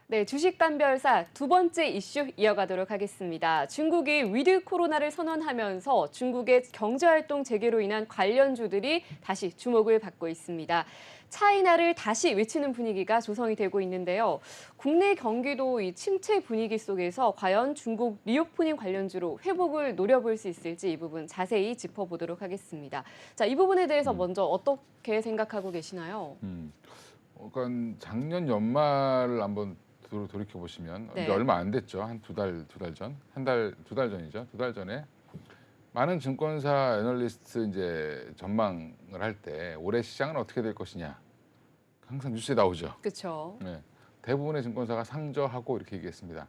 네, 주식 단별사 두 번째 이슈 이어가도록 하겠습니다. 중국이 위드 코로나를 선언하면서 중국의 경제활동 재개로 인한 관련주들이 다시 주목을 받고 있습니다. 차이나를 다시 외치는 분위기가 조성이 되고 있는데요. 국내 경기도 이 침체 분위기 속에서 과연 중국 리오프닝 관련주로 회복을 노려볼 수 있을지 이 부분 자세히 짚어보도록 하겠습니다. 자, 이 부분에 대해서 먼저 어떻게 생각하고 계시나요? 그러니까 작년 연말을 한번 돌이켜 보시면 네. 이제 얼마 안 됐죠. 한 두 달 전, 두 달 전이죠. 두 달 전에 많은 증권사 애널리스트 이제 전망을 할 때 올해 시장은 어떻게 될 것이냐 항상 뉴스에 나오죠. 그렇죠. 네. 대부분의 증권사가 상저하고 이렇게 얘기했습니다.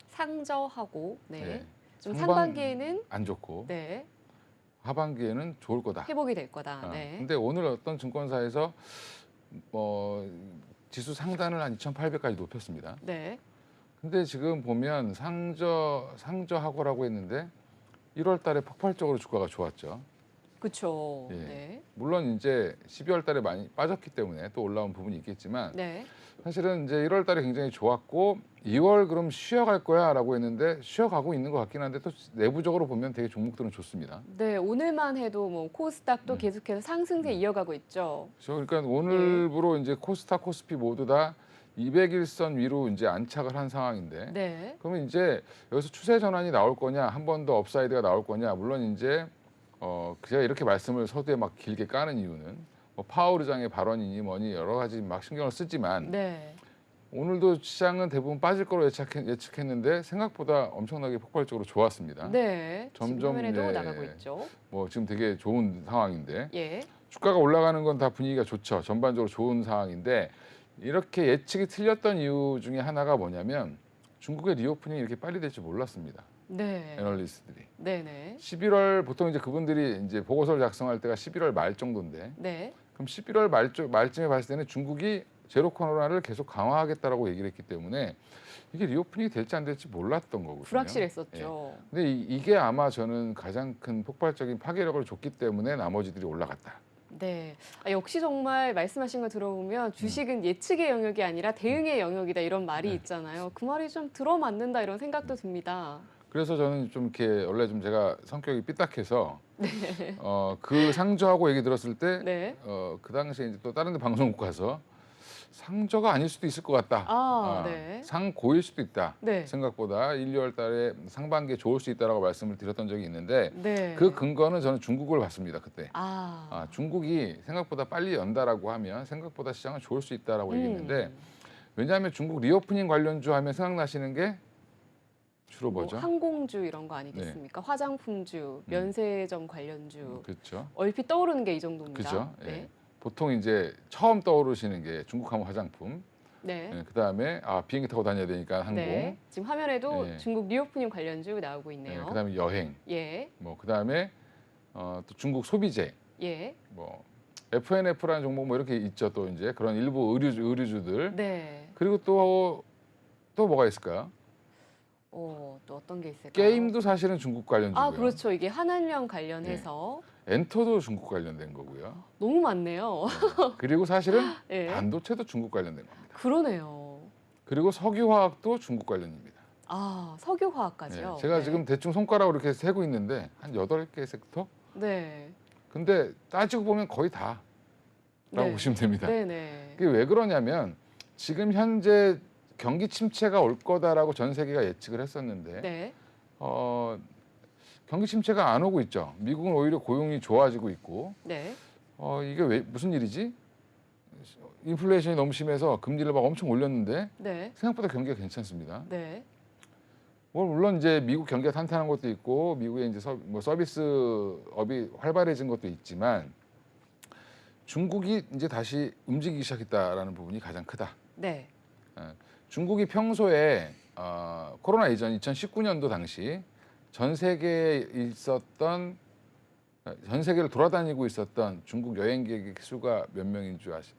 상저하고, 네. 네. 좀 상반기에는 안 좋고 네, 하반기에는 좋을 거다. 회복이 될 거다. 네. 근데 오늘 어떤 증권사에서 지수 상단을 한 2,800까지 높였습니다. 네. 근데 지금 보면 상저하고라고 했는데 1월 달에 폭발적으로 주가가 좋았죠. 그렇죠. 예. 네. 물론 이제 12월 달에 많이 빠졌기 때문에 또 올라온 부분이 있겠지만 네. 사실은 이제 1월 달에 굉장히 좋았고 2월 그럼 쉬어갈 거야라고 했는데 쉬어가고 있는 것 같긴 한데 또 내부적으로 보면 되게 종목들은 좋습니다. 네, 오늘만 해도 뭐 코스닥도 계속해서 상승세 이어가고 있죠. 그렇죠. 그러니까 오늘부로 이제 코스닥, 코스피 모두 다 200일선 위로 이제 안착을 한 상황인데 네. 그러면 이제 여기서 추세 전환이 나올 거냐, 한 번 더 업사이드가 나올 거냐, 물론 이제 제가 이렇게 말씀을 서두에 막 길게 까는 이유는 뭐 파월 의장의 발언이니 뭐니 여러 가지 막 신경을 쓰지만 네. 오늘도 시장은 대부분 빠질 거로 예측했는데 생각보다 엄청나게 폭발적으로 좋았습니다. 네. 지금 점점, 화면에도 예. 나가고 있죠. 뭐 지금 되게 좋은 상황인데 예. 주가가 올라가는 건 다 분위기가 좋죠. 전반적으로 좋은 상황인데 이렇게 예측이 틀렸던 이유 중에 하나가 뭐냐면 중국의 리오프닝이 이렇게 빨리 될 줄 몰랐습니다. 네. 애널리스트들이. 네네. 11월 보통 이제 그분들이 이제 보고서를 작성할 때가 11월 말 정도인데 네. 그럼 11월 말쯤에 봤을 때는 중국이 제로 코로나를 계속 강화하겠다라고 얘기를 했기 때문에 이게 리오프닝이 될지 안 될지 몰랐던 거거든요. 불확실했었죠. 예. 근데 이게 아마 저는 가장 큰 폭발적인 파괴력을 줬기 때문에 나머지들이 올라갔다. 네. 역시 정말 말씀하신 거 들어보면 주식은 예측의 영역이 아니라 대응의 영역이다 이런 말이 네. 있잖아요. 그 말이 좀 들어맞는다 이런 생각도 듭니다. 그래서 저는 좀 이렇게 원래 좀 제가 성격이 삐딱해서 그 상저하고 얘기 들었을 때 네. 그 당시에 이제 또 다른 데 방송국 가서 상저가 아닐 수도 있을 것 같다. 네. 상고일 수도 있다. 네. 생각보다 1, 2월 달에 상반기에 좋을 수 있다라고 말씀을 드렸던 적이 있는데 네. 그 근거는 저는 중국을 봤습니다. 그때. 아. 중국이 생각보다 빨리 연다라고 하면 생각보다 시장은 좋을 수 있다라고 얘기했는데 왜냐하면 중국 리오프닝 관련주 하면 생각나시는 게 주로 뭐 뭐죠? 항공주 이런 거 아니겠습니까? 화장품주, 면세점 관련주. 그렇죠. 얼핏 떠오르는 게 이 정도입니다. 그죠? 예. 네. 보통 이제 처음 떠오르시는 게 중국하면 화장품. 네. 예, 그다음에 비행기 타고 다녀야 되니까 항공. 네. 지금 화면에도 예. 중국 리오프닝 관련주 나오고 예, 있네요. 그다음에 여행. 예. 뭐 그다음에 또 중국 소비재. 예. 뭐 FNF라는 종목 뭐 이렇게 있죠. 또 이제 그런 일부 의류주들. 네. 그리고 또 뭐가 있을까요? 또 어떤 게 있을까요? 게임도 사실은 중국 관련주고요. 그렇죠. 이게 한한령 관련해서 엔터도 중국 관련된 거고요. 너무 많네요. 그리고 사실은 예. 반도체도 중국 관련된 겁니다. 그러네요. 그리고 석유화학도 중국 관련입니다. 석유화학까지요. 제가 네. 지금 대충 손가락으로 이렇게 세고 있는데 한 8개 섹터? 네. 근데 따지고 보면 거의 다라고 네. 보시면 됩니다. 네네. 그게 왜 그러냐면 지금 현재 경기 침체가 올 거다라고 전 세계가 예측을 했었는데 네. 경기 침체가 안 오고 있죠. 미국은 오히려 고용이 좋아지고 있고 네. 이게 왜 무슨 일이지? 인플레이션이 너무 심해서 금리를 막 엄청 올렸는데 네. 생각보다 경기가 괜찮습니다. 네. 물론 이제 미국 경기가 탄탄한 것도 있고 미국의 이제 서비스업이 활발해진 것도 있지만 중국이 이제 다시 움직이기 시작했다라는 부분이 가장 크다. 네. 중국이 평소에 코로나 이전 2019년도 당시 전 세계를 돌아다니고 있었던 중국 여행객의 수가 몇 명인 줄 아세요?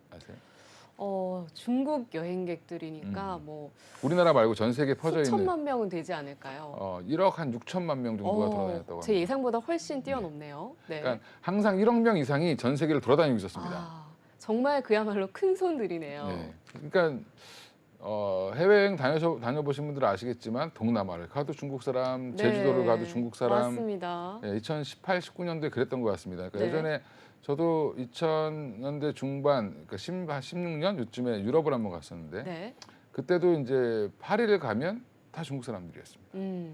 중국 여행객들이니까 뭐 우리나라 말고 전 세계에 퍼져 있는 수천만 명은 되지 않을까요? 1억 한 6천만 명 정도가 돌아다녔다고 제 합니다. 예상보다 훨씬 뛰어넘네요. 네. 그러니까 항상 1억 명 이상이 전 세계를 돌아다니고 있었습니다. 정말 그야말로 큰 손들이네요. 네. 그러니까 해외여행 다녀보신 분들은 아시겠지만 동남아를 가도 중국 사람, 네. 제주도를 가도 중국 사람. 맞습니다. 2018, 19년도에 그랬던 것 같습니다. 그러니까 네. 예전에 저도 2000년대 중반, 그러니까 16년 요쯤에 유럽을 한번 갔었는데 네. 그때도 이제 파리를 가면 다 중국 사람들이었습니다. 음.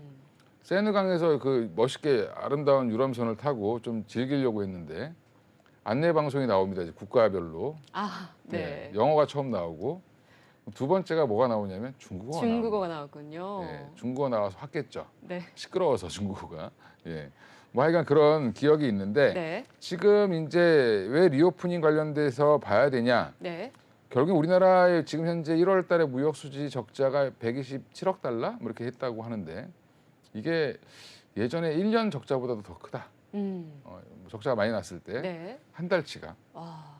세느강에서 그 멋있게 아름다운 유람선을 타고 좀 즐기려고 했는데 안내 방송이 나옵니다. 이제 국가별로. 아, 네. 영어가 처음 나오고 두 번째가 뭐가 나오냐면 중국어가 중국어가 나옵니다. 나왔군요. 중국어 나와서 확 깼죠. 네. 시끄러워서 중국어가. 뭐 하여간 그런 기억이 있는데 네. 지금 이제 왜 리오프닝 관련돼서 봐야 되냐? 네. 결국 우리나라의 지금 현재 1월 달에 무역 수지 적자가 127억 달러 뭐 이렇게 했다고 하는데 이게 예전에 1년 적자보다도 더 크다. 적자가 많이 났을 때 네. 한 달치가. 아,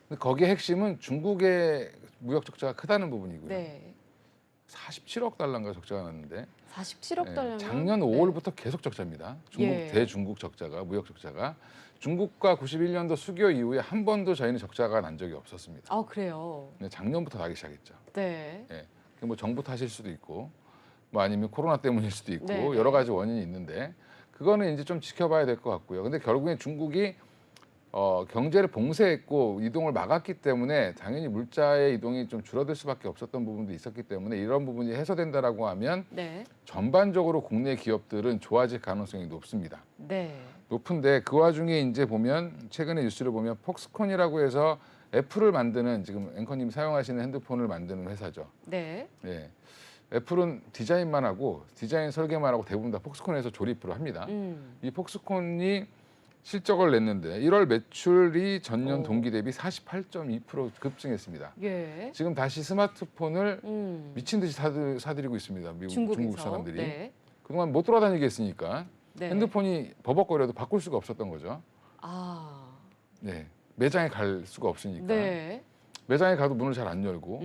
근데 거기에 핵심은 중국의 무역 적자가 크다는 부분이고요. 네. 47억 달러인가 적자가 났는데 47억 달러면 작년 5월부터 계속 적자입니다. 대중국 적자가 무역 적자가 중국과 91년도 수교 이후에 한 번도 저희는 적자가 난 적이 없었습니다. 아, 그래요. 근데 작년부터 나기 시작했죠. 네. 뭐 정부 탓일 수도 있고 뭐 아니면 코로나 때문일 수도 있고 네. 여러 가지 원인이 있는데 그거는 이제 좀 지켜봐야 될 것 같고요. 근데 결국엔 중국이 경제를 봉쇄했고 이동을 막았기 때문에 당연히 물자의 이동이 좀 줄어들 수밖에 없었던 부분도 있었기 때문에 이런 부분이 해소된다라고 하면 네. 전반적으로 국내 기업들은 좋아질 가능성이 높습니다. 네. 높은데 그 와중에 이제 보면 최근에 뉴스를 보면 폭스콘이라고 해서 애플을 만드는 지금 앵커님이 사용하시는 핸드폰을 만드는 회사죠. 네. 애플은 디자인만 하고 디자인 설계만 하고 대부분 다 폭스콘에서 조립을 합니다. 이 폭스콘이 실적을 냈는데 1월 매출이 전년 동기 대비 48.2% 급증했습니다. 예. 지금 다시 스마트폰을 미친 듯이 사들이고 있습니다. 중국 중국에서. 사람들이. 네. 그동안 못 돌아다니게 했으니까 네. 핸드폰이 버벅거려도 바꿀 수가 없었던 거죠. 아. 매장에 갈 수가 없으니까. 네. 매장에 가도 문을 잘 안 열고.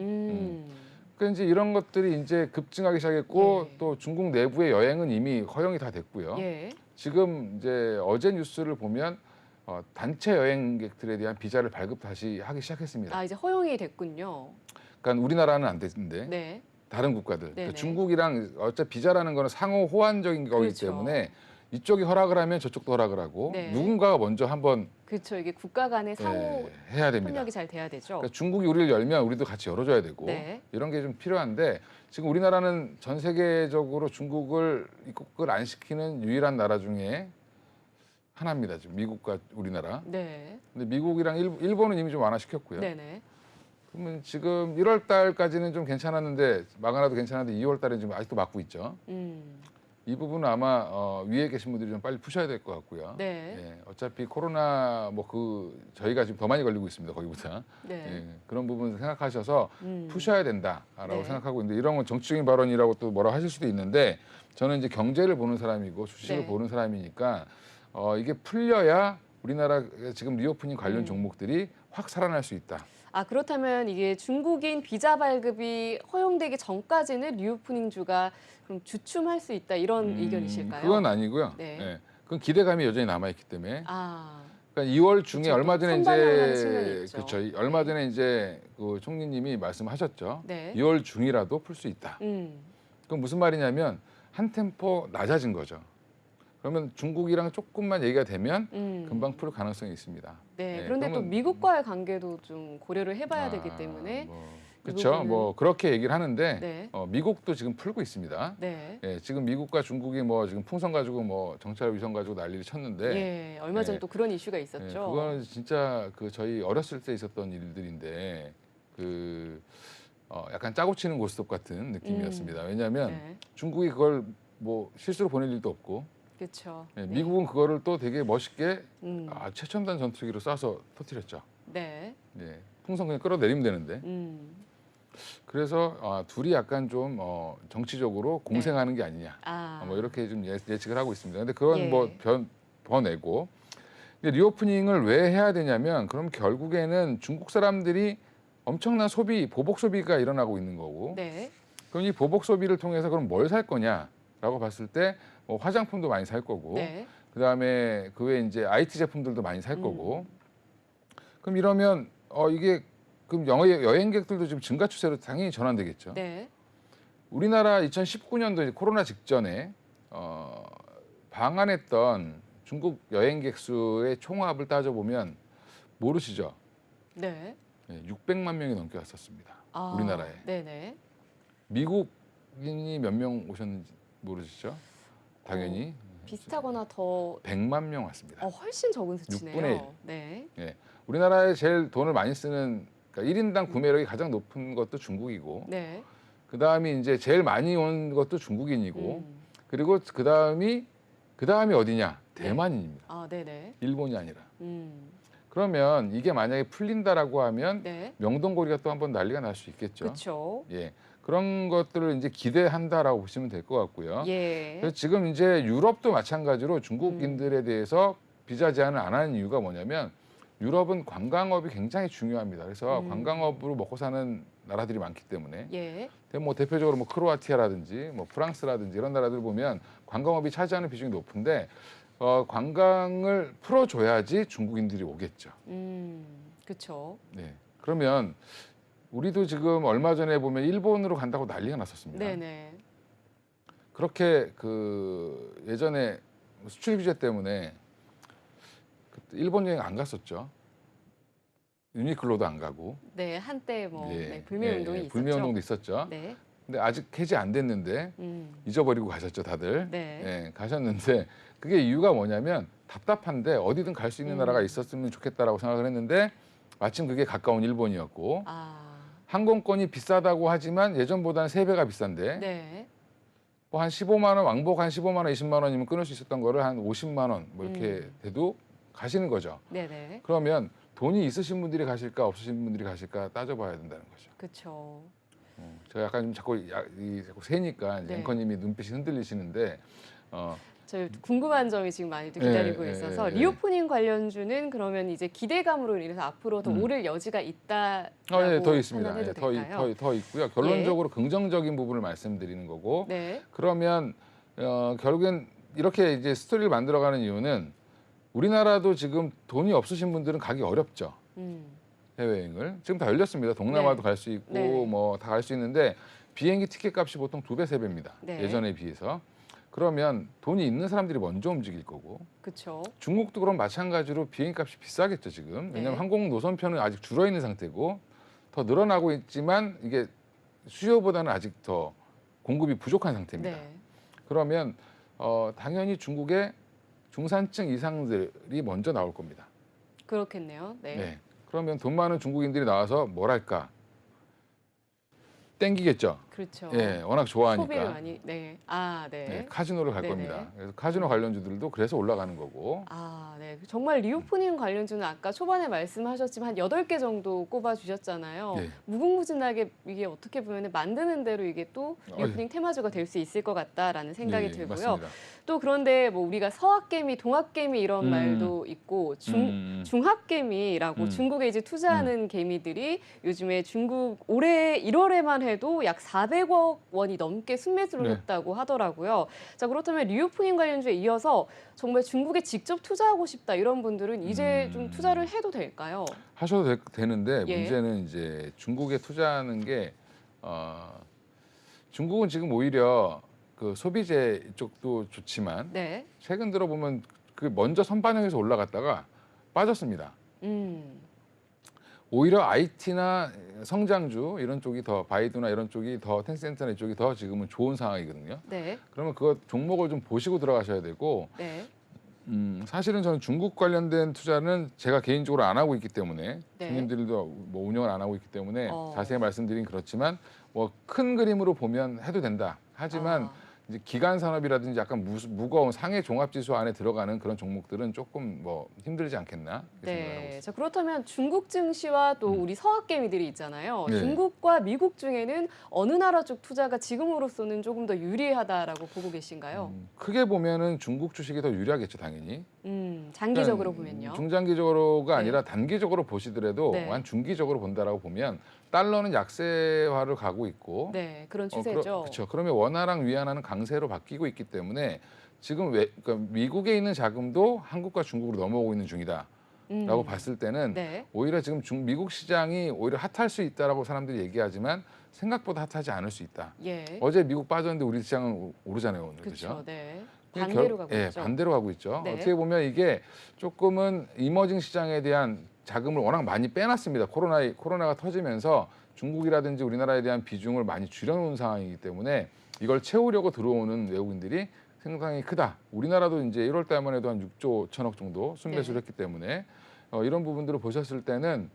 그러니까 이제 이런 것들이 이제 급증하기 시작했고 예. 또 중국 내부의 여행은 이미 허용이 다 됐고요. 예. 지금 이제 어제 뉴스를 보면 단체 여행객들에 대한 비자를 발급 다시 하기 시작했습니다. 아, 이제 허용이 됐군요. 그러니까 우리나라는 안 됐는데 네. 다른 국가들. 네네. 그러니까 중국이랑 어차피 비자라는 거는 상호 호환적인 거기 그렇죠. 때문에 이쪽이 허락을 하면 저쪽도 허락을 하고 네. 누군가가 먼저 한번 그렇죠. 이게 국가 간의 상호 해야 됩니다. 협력이 잘 돼야 되죠. 그러니까 중국이 우리를 열면 우리도 같이 열어줘야 되고 네. 이런 게 좀 필요한데 지금 우리나라는 전 세계적으로 중국을 입국을 안 시키는 유일한 나라 중에 하나입니다. 지금 미국과 우리나라. 네. 근데 미국이랑 일본은 이미 좀 완화시켰고요. 네네. 그러면 지금 1월 달까지는 좀 괜찮았는데 막아놔도 괜찮았는데 2월 달에 지금 아직도 막고 있죠. 이 부분은 아마 위에 계신 분들이 좀 빨리 푸셔야 될 것 같고요. 네. 어차피 코로나 저희가 지금 더 많이 걸리고 있습니다. 거기보다. 네. 그런 부분 생각하셔서 푸셔야 된다라고 네. 생각하고 있는데 이런 건 정치적인 발언이라고 또 뭐라 하실 수도 있는데 저는 이제 경제를 보는 사람이고 주식을 네. 보는 사람이니까 이게 풀려야 우리나라 지금 리오프닝 관련 종목들이 확 살아날 수 있다. 아, 그렇다면 이게 중국인 비자 발급이 허용되기 전까지는 리오프닝주가 그럼 주춤할 수 있다 이런 의견이실까요? 그건 아니고요. 네. 그건 기대감이 여전히 남아 있기 때문에. 아, 그러니까 2월 중에 그쵸, 얼마 전에 선반영하는 측면이 이제 있죠. 그렇죠. 얼마 전에 이제 그 총리님이 말씀하셨죠. 네. 2월 중이라도 풀 수 있다. 그건 무슨 말이냐면 한 템포 낮아진 거죠. 그러면 중국이랑 조금만 얘기가 되면 금방 풀 가능성이 있습니다. 네. 네, 그런데 또 그러면 미국과의 관계도 좀 고려를 해봐야 되기 때문에 그렇죠. 부분은- 뭐 그렇게 얘기를 하는데 네. 미국도 지금 풀고 있습니다. 네. 지금 미국과 중국이 뭐 지금 풍선 가지고 뭐 정찰 위성 가지고 난리를 쳤는데 예, 얼마 전에 또 그런 이슈가 있었죠. 그거는 진짜 저희 어렸을 때 있었던 일들인데 약간 짜고 치는 고스톱 같은 느낌이었습니다. 왜냐하면 네. 중국이 그걸 뭐 실수로 보낼 일도 없고 그렇죠. 미국은 그거를 또 되게 멋있게 음. 최첨단 전투기로 쏴서 터뜨렸죠. 네. 풍선 그냥 끌어내리면 되는데. 그래서 둘이 약간 좀 정치적으로 공생하는 게 아니냐. 아, 뭐 이렇게 좀 예측을 하고 있습니다. 근데 그건 예. 뭐 버내고. 근데 리오프닝을 왜 해야 되냐면 그럼 결국에는 중국 사람들이 엄청난 보복 소비가 일어나고 있는 거고. 네. 그럼 이 보복 소비를 통해서 그럼 뭘 살 거냐라고 봤을 때 뭐 화장품도 많이 살 거고. 네. 그다음에 그 외에 이제 IT 제품들도 많이 살 거고. 그럼 이러면 이게 그럼 여행객들도 지금 증가 추세로 당연히 전환되겠죠. 네. 우리나라 2019년도 코로나 직전에 방한했던 중국 여행객 수의 총합을 따져보면 모르시죠? 네. 600만 명이 넘게 왔었습니다. 아, 우리나라에. 네네. 미국인이 몇 명 오셨는지 모르시죠? 당연히 비슷하거나 더 100만 명 왔습니다. 훨씬 적은 수치네요. 6분의 1. 네. 예. 우리나라에 제일 돈을 많이 쓰는 그러니까 1인당 구매력이 가장 높은 것도 중국이고 네. 그다음이 이제 제일 많이 온 것도 중국인이고 그리고 그다음이 어디냐? 대만인입니다. 아, 네네. 일본이 아니라. 음. 그러면 이게 만약에 풀린다라고 하면 네. 명동거리가 또 한번 난리가 날 수 있겠죠. 그렇죠. 예. 그런 것들을 이제 기대한다라고 보시면 될 것 같고요. 예. 그래서 지금 이제 유럽도 마찬가지로 중국인들에 대해서 비자 제한을 안 하는 이유가 뭐냐면 유럽은 관광업이 굉장히 중요합니다. 그래서 관광업으로 먹고 사는 나라들이 많기 때문에 예. 뭐 대표적으로 뭐 크로아티아라든지 뭐 프랑스라든지 이런 나라들 보면 관광업이 차지하는 비중이 높은데 관광을 풀어줘야지 중국인들이 오겠죠. 그렇죠. 네. 그러면 우리도 지금 얼마 전에 보면 일본으로 간다고 난리가 났었습니다. 네네. 그렇게 그 예전에 수출 규제 때문에 그때 일본 여행 안 갔었죠. 유니클로도 안 가고. 네, 한때 뭐 예, 네, 불매운동이 있었죠. 불매운동도 있었죠. 네. 근데 아직 해지 안 됐는데 잊어버리고 가셨죠, 다들. 네. 예, 가셨는데 그게 이유가 뭐냐면 답답한데 어디든 갈 수 있는 나라가 있었으면 좋겠다라고 생각을 했는데 마침 그게 가까운 일본이었고 아, 항공권이 비싸다고 하지만 예전보다는 3배가 비싼데 네. 뭐 한 15만 원, 왕복 한 15만 원, 20만 원이면 끊을 수 있었던 거를 한 50만 원 뭐 이렇게 돼도 가시는 거죠. 네네. 그러면 돈이 있으신 분들이 가실까 없으신 분들이 가실까 따져봐야 된다는 거죠. 그렇죠. 제가 약간 좀 자꾸 자꾸 새니까 이제 네. 앵커님이 눈빛이 흔들리시는데 저희 궁금한 점이 지금 많이 또 기다리고 예, 있어서 예. 리오프닝 관련주는 그러면 이제 기대감으로 인해서 앞으로 더 오를 여지가 있다라고 예, 더 있습니다. 판단해도 예, 될까요? 더 있고요. 결론적으로 긍정적인 부분을 말씀드리는 거고 네. 그러면 결국엔 이렇게 이제 스토리를 만들어가는 이유는 우리나라도 지금 돈이 없으신 분들은 가기 어렵죠. 해외여행을 지금 다 열렸습니다. 동남아도 네. 갈 수 있고 네. 뭐 다 갈 수 있는데 비행기 티켓 값이 보통 2배, 3배입니다. 네. 예전에 비해서. 그러면 돈이 있는 사람들이 먼저 움직일 거고 그렇죠. 중국도 그럼 마찬가지로 비행기 값이 비싸겠죠 지금. 왜냐하면 네. 항공 노선편은 아직 줄어 있는 상태고 더 늘어나고 있지만 이게 수요보다는 아직 더 공급이 부족한 상태입니다. 네. 그러면 당연히 중국의 중산층 이상들이 먼저 나올 겁니다. 그렇겠네요. 네. 네. 그러면 돈 많은 중국인들이 나와서 뭐랄까 땡기겠죠. 그렇죠. 예, 워낙 좋아하니까. 소비를 많이 네. 아, 네. 네, 카지노를 갈 네네. 겁니다. 그래서 카지노 관련주들도 그래서 올라가는 거고. 아, 네. 정말 리오프닝 관련주는 아까 초반에 말씀하셨지만 한 8개 정도 꼽아 주셨잖아요. 예. 무궁무진하게 이게 어떻게 보면 만드는 대로 이게 또 리오프닝 테마주가 될 수 있을 것 같다라는 생각이 예, 들고요. 맞습니다. 또 그런데 뭐 우리가 서학개미, 동학개미 이런 말도 있고 중학개미라고 중국에 이제 투자하는 개미들이 요즘에 중국 올해 1월에만 해도 약 400억 원이 넘게 순매수를 네. 했다고 하더라고요. 자, 그렇다면 리오프닝 관련주에 이어서 정말 중국에 직접 투자하고 싶다 이런 분들은 이제 좀 투자를 해도 될까요? 하셔도 되는데 예. 문제는 이제 중국에 투자하는 게 중국은 지금 오히려 그 소비재 쪽도 좋지만 네. 최근 들어 보면 그 먼저 선반영해서 올라갔다가 빠졌습니다. 오히려 IT나 성장주 이런 쪽이 더 바이두나 이런 쪽이 더 텐센트나 이쪽이 더 지금은 좋은 상황이거든요. 네. 그러면 그거 종목을 좀 보시고 들어가셔야 되고 네. 사실은 저는 중국 관련된 투자는 제가 개인적으로 안 하고 있기 때문에 네. 주님들도 뭐 운영을 안 하고 있기 때문에 어. 자세히 말씀드린 그렇지만 뭐 큰 그림으로 보면 해도 된다. 하지만 이제 기간 산업이라든지 약간 무거운 상해 종합 지수 안에 들어가는 그런 종목들은 조금 뭐 힘들지 않겠나 이렇게 생각하고 네. 있습니다. 자, 그렇다면 중국 증시와 또 우리 서학개미들이 있잖아요. 네. 중국과 미국 중에는 어느 나라 쪽 투자가 지금으로서는 조금 더 유리하다라고 보고 계신가요? 크게 보면은 중국 주식이 더 유리하겠죠, 당연히. 장기적으로 그러니까 보면요. 중장기적으로가 네. 아니라 단기적으로 보시더라도 네. 한 중기적으로 본다라고 보면 달러는 약세화를 가고 있고 네, 그런 추세죠. 그렇죠. 그러면 원화랑 위안화는 강세로 바뀌고 있기 때문에 지금 그러니까 미국에 있는 자금도 한국과 중국으로 넘어오고 있는 중이다. 봤을 때는 네. 오히려 지금 미국 시장이 오히려 핫할 수 있다라고 사람들이 얘기하지만 생각보다 핫하지 않을 수 있다. 예. 어제 미국 빠졌는데 우리 시장은 오르잖아요, 오늘. 그렇죠. 그죠? 네. 이게 반대로 가고 있죠. 반대로 가고 있죠. 네. 어떻게 보면 이게 조금은 이머징 시장에 대한 자금을 워낙 많이 빼놨습니다. 코로나가 터지면서 중국이라든지 우리나라에 대한 비중을 많이 줄여놓은 상황이기 때문에 이걸 채우려고 들어오는 외국인들이 상당히 크다. 우리나라도 이제 1월 달만 해도 한 6조 1천억 정도 순매수를 했기 때문에 이런 부분들을 보셨을 때는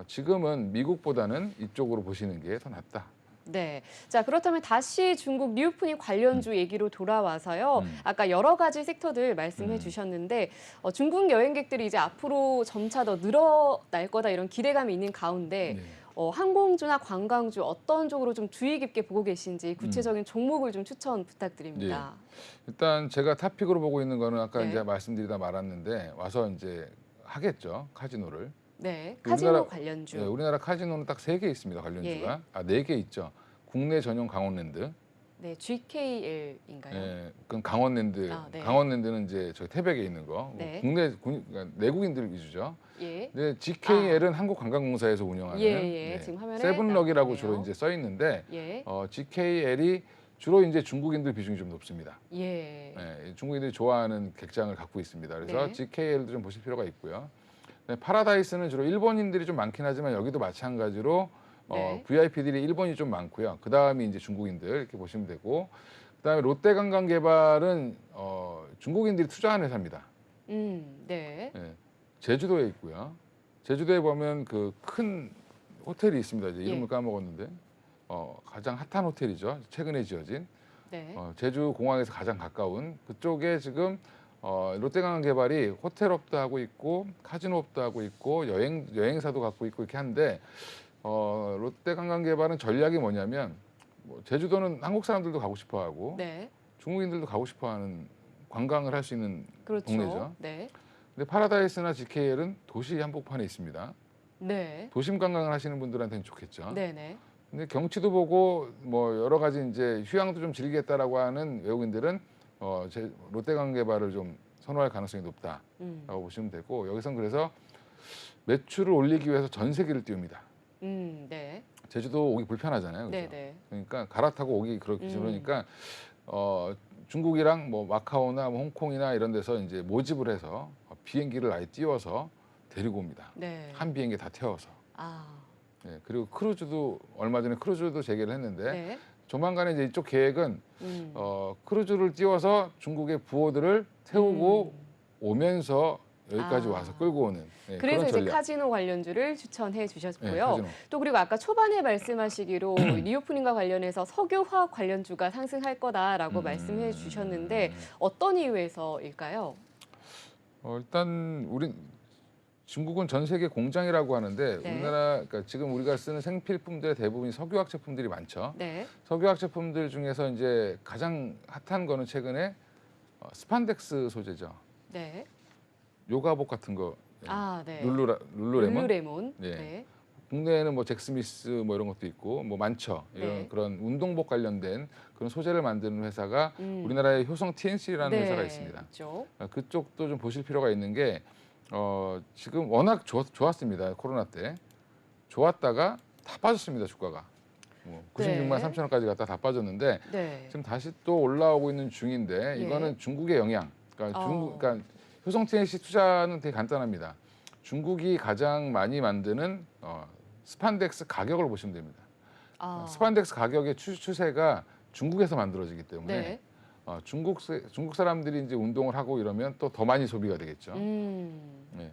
지금은 미국보다는 이쪽으로 보시는 게 더 낫다. 네. 자, 그렇다면 다시 중국 리오프닝 관련주 얘기로 돌아와서요. 아까 여러 가지 섹터들 말씀해 주셨는데 중국 여행객들이 이제 앞으로 점차 더 늘어날 거다 이런 기대감이 있는 가운데 네. 항공주나 관광주 어떤 쪽으로 좀 주의 깊게 보고 계신지 구체적인 종목을 좀 추천 부탁드립니다. 일단 제가 탑픽으로 보고 있는 거는 아까 네. 이제 말씀드리다 말았는데 와서 이제 하겠죠. 카지노를. 네. 카지노 우리나라- 관련주. 네, 우리나라 카지노는 딱 3개 있습니다. 관련주가. 아, 4개 있죠. 국내 전용 강원랜드. 네, GKL인가요? 예, 그건 강원랜드. 아, 네. 강원랜드는 이제 저희 태백에 있는 거. 네. 그러니까 내국인들 위주죠. 예. 근데 GKL은 한국관광공사에서 운영하는 예. 지금 화면에 세븐럭이라고 나오네요. 주로 이제 써 있는데 예. GKL이 주로 이제 중국인들 비중이 좀 높습니다. 예. 예, 중국인들이 좋아하는 객장을 갖고 있습니다. 그래서 네. GKL도 좀 보실 필요가 있고요. 네, 파라다이스는 주로 일본인들이 좀 많긴 하지만 여기도 마찬가지로 네. VIP들이 일본이 좀 많고요. 그 다음이 이제 중국인들 이렇게 보시면 되고, 그 다음에 롯데관광개발은 중국인들이 투자한 회사입니다. 네. 예, 제주도에 있고요. 제주도에 보면 그 큰 호텔이 있습니다. 이제 이름을 예. 까먹었는데 가장 핫한 호텔이죠. 최근에 지어진 네. 제주 공항에서 가장 가까운 그쪽에 지금 롯데관광개발이 호텔업도 하고 있고 카지노업도 하고 있고 여행사도 갖고 있고 이렇게 하는데 롯데관광개발은 전략이 뭐냐면 제주도는 한국 사람들도 가고 싶어하고 네. 중국인들도 가고 싶어하는 관광을 할 수 있는 그렇죠. 동네죠. 네. 근데 파라다이스나 GKL은 도시 한복판에 있습니다. 네. 도심 관광을 하시는 분들한테는 좋겠죠. 네네. 근데 경치도 보고 뭐 여러 가지 이제 휴양도 좀 즐기겠다라고 하는 외국인들은 롯데관광개발을 좀 선호할 가능성이 높다라고 보시면 되고 여기선 그래서 매출을 올리기 위해서 전세기를 띄웁니다. 네. 제주도 오기 불편하잖아요. 그죠? 네네. 그러니까 갈아타고 오기 그러니까 중국이랑 뭐 마카오나 뭐 홍콩이나 이런 데서 이제 모집을 해서 비행기를 아예 띄워서 데리고 옵니다. 네. 한 비행기 다 태워서. 아. 네, 그리고 크루즈도 얼마 전에 크루즈도 재개를 했는데 네. 조만간에 이제 이쪽 계획은 음. 크루즈를 띄워서 중국의 부호들을 태우고 오면서 여기까지 아. 와서 끌고 오는 그래서 그런 이제 전략. 카지노 관련주를 추천해 네, 주셨고요. 카지노. 또 그리고 아까 초반에 말씀하시기로 리오프닝과 관련해서 석유화학 관련주가 상승할 거다라고 말씀해 주셨는데 어떤 이유에서일까요? 일단 중국은 전 세계 공장이라고 하는데 네. 우리나라 그러니까 지금 우리가 쓰는 생필품들의 대부분이 석유화학 제품들이 많죠. 네. 석유화학 제품들 중에서 이제 가장 핫한 거는 최근에 스판덱스 소재죠. 네. 요가복 같은 거. 아, 네. 룰루레몬. 룰루레몬. 네. 네. 국내에는 뭐 잭스미스 뭐 이런 것도 있고 뭐 많죠. 이런 네. 그런 운동복 관련된 그런 소재를 만드는 회사가 우리나라의 효성 TNC라는 네. 회사가 있습니다. 있죠. 그쪽도 좀 보실 필요가 있는 게 지금 워낙 좋았습니다. 코로나 때 좋았다가 다 빠졌습니다. 주가가 96만 네. 3천 원까지 갔다 다 빠졌는데 네. 지금 다시 또 올라오고 있는 중인데 예. 이거는 중국의 영향. 그러니까 어. 그러니까 효성 TNC 투자는 되게 간단합니다. 중국이 가장 많이 만드는 스판덱스 가격을 보시면 됩니다. 아. 스판덱스 가격의 추세가 중국에서 만들어지기 때문에 네. 중국 사람들이 이제 운동을 하고 이러면 또 더 많이 소비가 되겠죠. 네.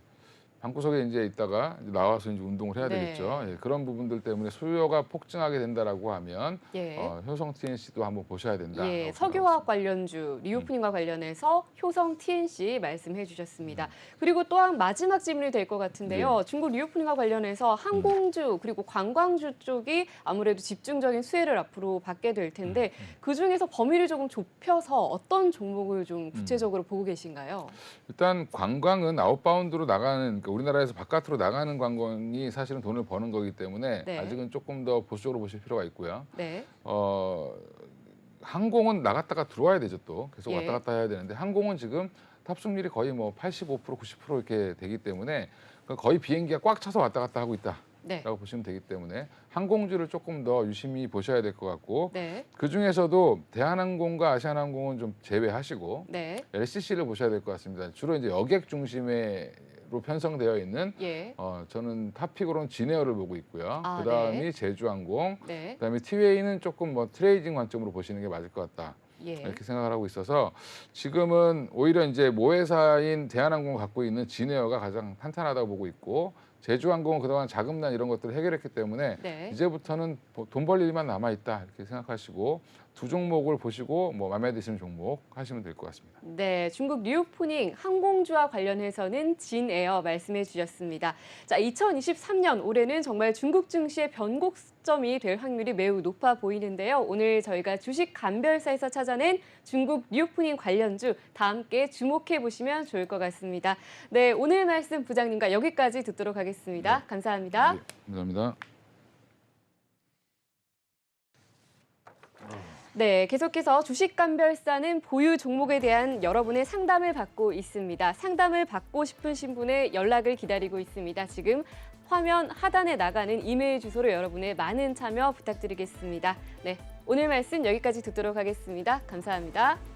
방구석에 이제 있다가 이제 나와서 이제 운동을 해야 네. 되겠죠. 예, 그런 부분들 때문에 수요가 폭증하게 된다라고 하면 예. 효성 TNC도 한번 보셔야 된다. 예, 석유화학 관련주 리오프닝과 관련해서 효성 TNC 말씀해 주셨습니다. 그리고 또한 마지막 질문이 될 것 같은데요. 중국 리오프닝과 관련해서 항공주 그리고 관광주 쪽이 아무래도 집중적인 수혜를 앞으로 받게 될 텐데 그중에서 범위를 조금 좁혀서 어떤 종목을 좀 구체적으로 보고 계신가요? 일단 관광은 아웃바운드로 나가는 그러니까 우리나라에서 바깥으로 나가는 관광이 사실은 돈을 버는 거기 때문에 네. 아직은 조금 더 보수적으로 보실 필요가 있고요. 네. 항공은 나갔다가 들어와야 되죠 또 계속 예. 왔다 갔다 해야 되는데 항공은 지금 탑승률이 거의 뭐 85%, 90% 이렇게 되기 때문에 거의 비행기가 꽉 차서 왔다 갔다 하고 있다라고 네. 보시면 되기 때문에 항공주를 조금 더 유심히 보셔야 될 것 같고 네. 그 중에서도 대한항공과 아시아나항공은 좀 제외하시고 네. LCC를 보셔야 될 것 같습니다. 주로 이제 여객 중심으로 편성되어 있는 예. 저는 탑픽으로는 진에어를 보고 있고요. 아, 그다음이 네. 제주항공, 네. 그다음에 티웨이는 조금 뭐 트레이딩 관점으로 보시는 게 맞을 것 같다. 예. 이렇게 생각을 하고 있어서 지금은 오히려 이제 모회사인 대한항공을 갖고 있는 진에어가 가장 탄탄하다고 보고 있고 제주항공은 그동안 자금난 이런 것들을 해결했기 때문에 네. 이제부터는 돈 벌 일만 남아 있다 이렇게 생각하시고 두 종목을 보시고 뭐 마음에 드시는 종목 하시면 될 것 같습니다. 네, 중국 뉴푸닝 항공주와 관련해서는 진에어 말씀해 주셨습니다. 자, 2023년 올해는 정말 중국 증시의 변곡점이 될 확률이 매우 높아 보이는데요. 오늘 저희가 주식 감별사에서 찾아낸 중국 뉴푸닝 관련주 다 함께 주목해 보시면 좋을 것 같습니다. 네, 오늘 말씀 부장님과 여기까지 듣도록 하겠습니다. 감사합니다. 네, 감사합니다. 네, 계속해서 주식감별사는 보유 종목에 대한 여러분의 상담을 받고 있습니다. 상담을 받고 싶으신 분의 연락을 기다리고 있습니다. 지금 화면 하단에 나가는 이메일 주소로 여러분의 많은 참여 부탁드리겠습니다. 네, 오늘 말씀 여기까지 듣도록 하겠습니다. 감사합니다.